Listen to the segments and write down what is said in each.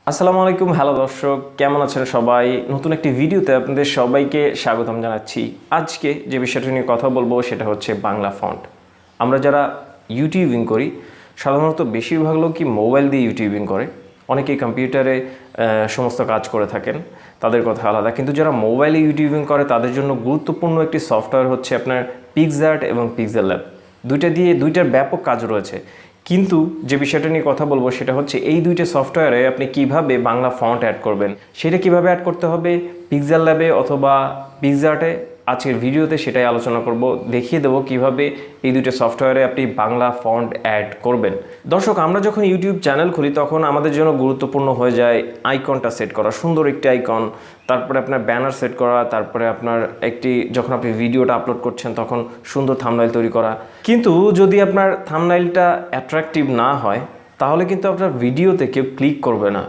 আসসালামু আলাইকুম। হ্যালো দর্শক, কেমন আছেন সবাই? নতুন একটি ভিডিওতে আপনাদের সবাইকে স্বাগতম জানাচ্ছি। আজকে যে বিষয়টি নিয়ে কথা বলবো সেটা হচ্ছে বাংলা ফন্ট। আমরা যারা ইউটিউবিং করি সাধারণত বেশিরভাগ লোকই মোবাইল দিয়ে ইউটিউবিং করে, অনেকেই কম্পিউটারে সমস্ত কাজ করে থাকেন, তাদের কথা আলাদা। কিন্তু যারা মোবাইলে ইউটিউবিং করে তাদের জন্য গুরুত্বপূর্ণ একটি সফটওয়্যার হচ্ছে আপনার পিক্সআর্ট এবং পিক্সেল ল্যাব। দুইটার ব্যাপক কাজ রয়েছে। কিন্তু যে বিষয়টা নিয়ে কথা বলবো সেটা হচ্ছে এই দুইটা সফটওয়্যারে আপনি কিভাবে বাংলা ফন্ট অ্যাড করবেন, সেটা কিভাবে অ্যাড করতে হবে পিক্সেল ল্যাবে অথবা পিক্সআর্টে। আজকের ভিডিওতে সেটাই আলোচনা করব, দেখিয়ে দেবো কিভাবে এই দুটো সফটওয়্যারে আপনি বাংলা ফন্ট অ্যাড করবেন। দর্শক, আমরা যখন ইউটিউব চ্যানেল খুলি তখন আমাদের জন্য গুরুত্বপূর্ণ হয়ে যায় আইকনটা সেট করা, সুন্দর একটি আইকন, তারপরে আপনার ব্যানার সেট করা, তারপরে আপনার যখন আপনি ভিডিওটা আপলোড করছেন তখন সুন্দর থাম্বনেইল তৈরি করা। কিন্তু যদি আপনার থাম্বনেইলটা অ্যাট্রাকটিভ না হয় তাহলে কিন্তু আপনার ভিডিওতে কেউ ক্লিক করবে না।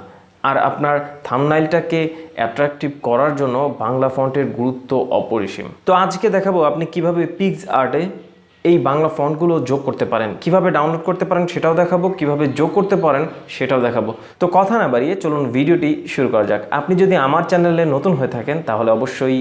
আর আপনার থাম্বনেইলটাকে অ্যাট্রাকটিভ করার জন্য বাংলা ফন্টের গুরুত্ব অপরিসীম। তো আজকে দেখাবো আপনি কিভাবে পিক্সআর্টে এই বাংলা ফন্টগুলো যোগ করতে পারেন, কিভাবে ডাউনলোড করতে পারেন সেটাও দেখাবো, কিভাবে যোগ করতে পারেন সেটাও দেখাবো। তো কথা না বাড়িয়ে চলুন ভিডিওটি শুরু করা যাক। আপনি যদি আমার চ্যানেলে নতুন হয়ে থাকেন তাহলে অবশ্যই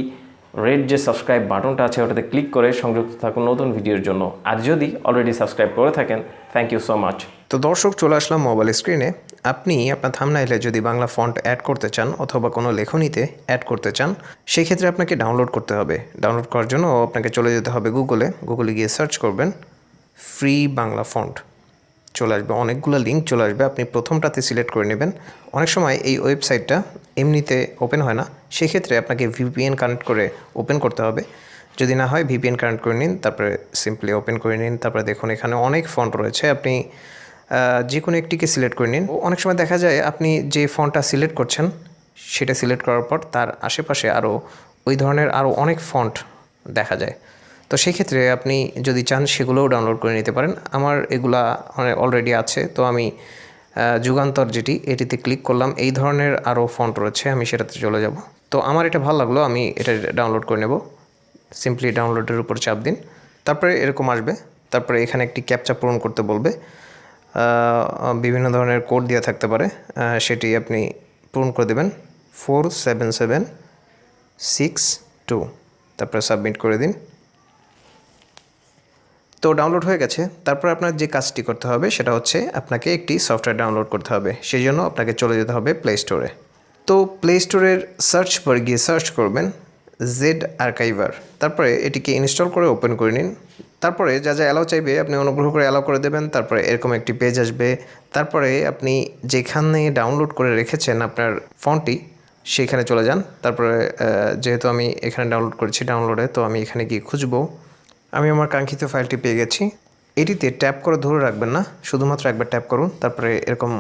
রেড যে সাবস্ক্রাইব বাটনটা আছে ওটাতে ক্লিক করে সংযুক্ত থাকুন নতুন ভিডিওর জন্য। আর যদি অলরেডি সাবস্ক্রাইব করে থাকেন, থ্যাংক ইউ সো মাচ। তো দর্শক, চলে আসলাম মোবাইল স্ক্রিনে। আপনি আপনার থাম্বনেইলে যদি বাংলা ফন্ট অ্যাড করতে চান অথবা কোনো লেখনীতে অ্যাড করতে চান, সেই ক্ষেত্রে আপনাকে ডাউনলোড করতে হবে। ডাউনলোড করার জন্য আপনাকে চলে যেতে হবে গুগলে গিয়ে সার্চ করবেন ফ্রি বাংলা ফন্ট। চলে আসবে, অনেকগুলো লিঙ্ক চলে আসবে, আপনি প্রথমটাতে সিলেক্ট করে নেবেন। অনেক সময় এই ওয়েবসাইটটা এমনিতে ওপেন হয় না, সেক্ষেত্রে আপনাকে ভিপিএন কানেক্ট করে ওপেন করতে হবে। যদি না হয় ভিপিএন কানেক্ট করে নিন, তারপরে সিম্পলি ওপেন করে নিন। তারপরে দেখুন এখানে অনেক ফন্ট রয়েছে, আপনি যে কোনো একটিকে সিলেক্ট করে নিন। অনেক সময় দেখা যায় আপনি যে ফন্টটা সিলেক্ট করছেন সেটা সিলেক্ট করার পর তার আশেপাশে আরও ওই ধরনের আরও অনেক ফন্ট দেখা যায়। তো সেক্ষেত্রে আপনি যদি চান সেগুলোও ডাউনলোড করে নিতে পারেন। আমার এগুলা অলরেডি আছে, তো আমি যুগান্তর এটিতে ক্লিক করলাম। এই ধরনের আরও ফন্ট রয়েছে, আমি সেটাতে চলে যাব। তো আমার এটা ভালো লাগলো, আমি এটা ডাউনলোড করে নেব। সিম্পলি ডাউনলোডের উপর চাপ দিন, তারপরে এরকম আসবে। তারপরে এখানে একটি ক্যাপচা পূরণ করতে বলবে, বিভিন্ন ধরনের কোড দেওয়া থাকতে পারে, সেটি আপনি পূরণ করে দেবেন 47762, তারপরে সাবমিট করে দিন। তো ডাউনলোড হয়ে গেছে। তারপর আপনার যে কাজটি করতে হবে সেটা হচ্ছে আপনাকে একটি সফটওয়্যার ডাউনলোড করতে হবে। সেই জন্য আপনাকে চলে যেতে হবে প্লে স্টোরে। তো প্লে স্টোরের সার্চ বারে গিয়ে সার্চ করবেন জেড আর্কাইভার, তারপরে এটিকে ইনস্টল করে ওপেন করে নিন। তারপরে যা যা অ্যালাউ চাইবে আপনি অনুগ্রহ করে অ্যালাউ করে দেবেন। তারপরে এরকম একটি পেজ আসবে। তারপরে আপনি যেখানে ডাউনলোড করে রেখেছেন আপনার ফন্টটি সেইখানে চলে যান। তারপরে যেহেতু আমি এখানে ডাউনলোড করেছি ডাউনলোডে, তো আমি এখানে গিয়ে খুঁজবো। আমি আমার কাঙ্ক্ষিত ফাইলটি পেয়ে গেছি। এটিতে ট্যাপ করে ধরে রাখবেন না, শুধুমাত্র একবার ট্যাপ করুন। তারপরে এরকম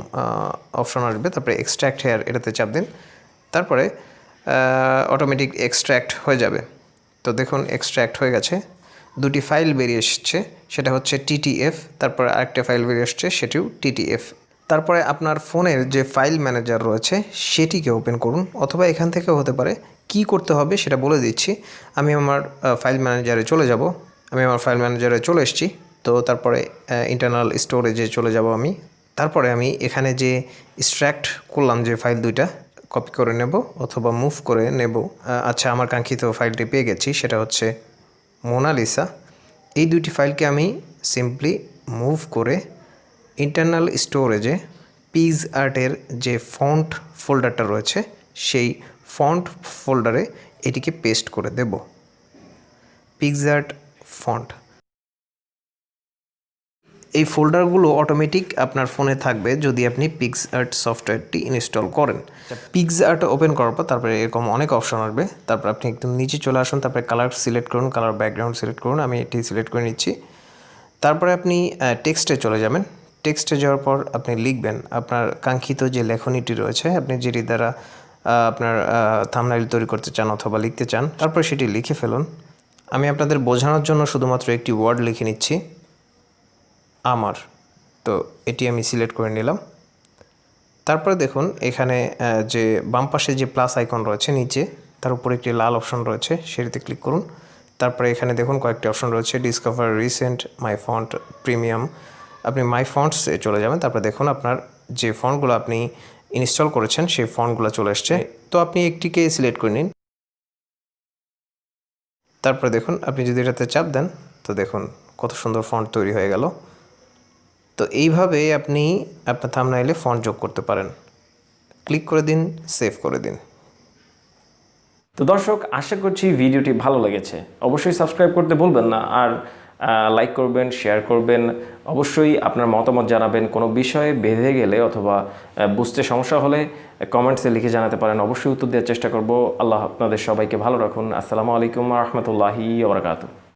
অপশন আসবে, তারপরে এক্সট্র্যাক্ট হেয়ার এটাতে চাপ দিন। তারপরে অটোমেটিক এক্সট্র্যাক্ট হয়ে যাবে। তো দেখুন এক্সট্র্যাক্ট হয়ে গেছে। দুটি ফাইল বেরিয়ে এসছে, সেটা হচ্ছে টিটিএফ, তারপরে আরেকটা ফাইল বেরিয়ে এসছে সেটিও টিটিএফ। তারপরে আপনার ফোনের যে ফাইল ম্যানেজার রয়েছে সেটিকে ওপেন করুন, অথবা এখান থেকেও হতে পারে। কি করতে হবে সেটা বলে দিচ্ছি। আমি আমার ফাইল ম্যানেজারে চলে যাব। আমি আমার ফাইল ম্যানেজারে চলে এসেছি। তো তারপরে ইন্টারনাল স্টোরেজে চলে যাব আমি। তারপরে আমি এখানে যে এক্সট্র্যাক্ট করলাম যে ফাইল দুইটা কপি করে নেব অথবা মুভ করে নেব। আচ্ছা, আমার কাঙ্ক্ষিত ফাইলটি পেয়ে গেছি, সেটা হচ্ছে মোনালিসা। এই দুইটি ফাইলকে আমি সিম্পলি মুভ করে ইন্টারনাল স্টোরেজে পিক্সআর্টের যে ফন্ট ফোল্ডারটা রয়েছে সেই ফন্ট ফোল্ডারে এটিকে পেস্ট করে দেব। পিক্সআর্ট ফন্ট, এই ফোল্ডারগুলো অটোমেটিক আপনার ফোনে থাকবে যদি আপনি পিক্সআর্ট সফটওয়্যারটি ইনস্টল করেন। পিক্সআর্ট ওপেন করার পর তারপরে এরকম অনেক অপশন আসবে। তারপর আপনি একদম নিচে চলে আসুন, তারপরে কালার সিলেক্ট করুন, কালার ব্যাকগ্রাউন্ড সিলেক্ট করুন। আমি এটি সিলেক্ট করে নিচ্ছি। তারপরে আপনি টেক্সটে চলে যাবেন। টেক্সটে যাওয়ার পর আপনি লিখবেন আপনার কাঙ্ক্ষিত যে লেখনীটি রয়েছে, আপনি যেটি দ্বারা আপনার থাম্বনেইল তৈরি করতে চান অথবা লিখতে চান, তারপর সেটি লিখে ফেলুন। আমি আপনাদের বোঝানোর জন্য শুধুমাত্র একটি ওয়ার্ড লিখে নিচ্ছি, আমার। তো এটি আমি সিলেক্ট করে নিলাম। তারপরে দেখুন এখানে যে বাম পাশে যে প্লাস আইকন রয়েছে নিচে, তার উপরে একটি লাল অপশন রয়েছে, সেটিতে ক্লিক করুন। তারপরে এখানে দেখুন কয়েকটি অপশন রয়েছে, ডিসকভার রিসেন্ট, মাই ফন্ট, প্রিমিয়াম। আপনি মাই ফন্টসে চলে যাবেন। তারপরে দেখুন আপনার যে ফন্টগুলো আপনি ইনস্টল করেছেন সেই ফন্টগুলো চলে আসছে। তো আপনি একটিকে সিলেক্ট করে নিন। তারপরে দেখুন আপনি যদি এটাতে চাপ দেন তো দেখুন কত সুন্দর ফন্ট তৈরি হয়ে গেল। তো এইভাবে আপনি আপনার থাম্বনেইলে ফন্ট যোগ করতে পারেন। ক্লিক করে দিন, সেভ করে দিন। তো দর্শক, আশা করছি ভিডিওটি ভালো লেগেছে। অবশ্যই সাবস্ক্রাইব করতে ভুলবেন না, আর লাইক করবেন, শেয়ার করবেন। অবশ্যই আপনার মতামত জানাবেন। কোনো বিষয়ে বেঁধে গেলে অথবা বুঝতে সমস্যা হলে কমেন্টসে লিখে জানাতে পারেন। অবশ্যই উত্তর দেওয়ার চেষ্টা করব। আল্লাহ আপনাদের সবাইকে ভালো রাখুন। আসসালামু আলাইকুম ওয়া রাহমাতুল্লাহি ওয়া বারাকাতুহু।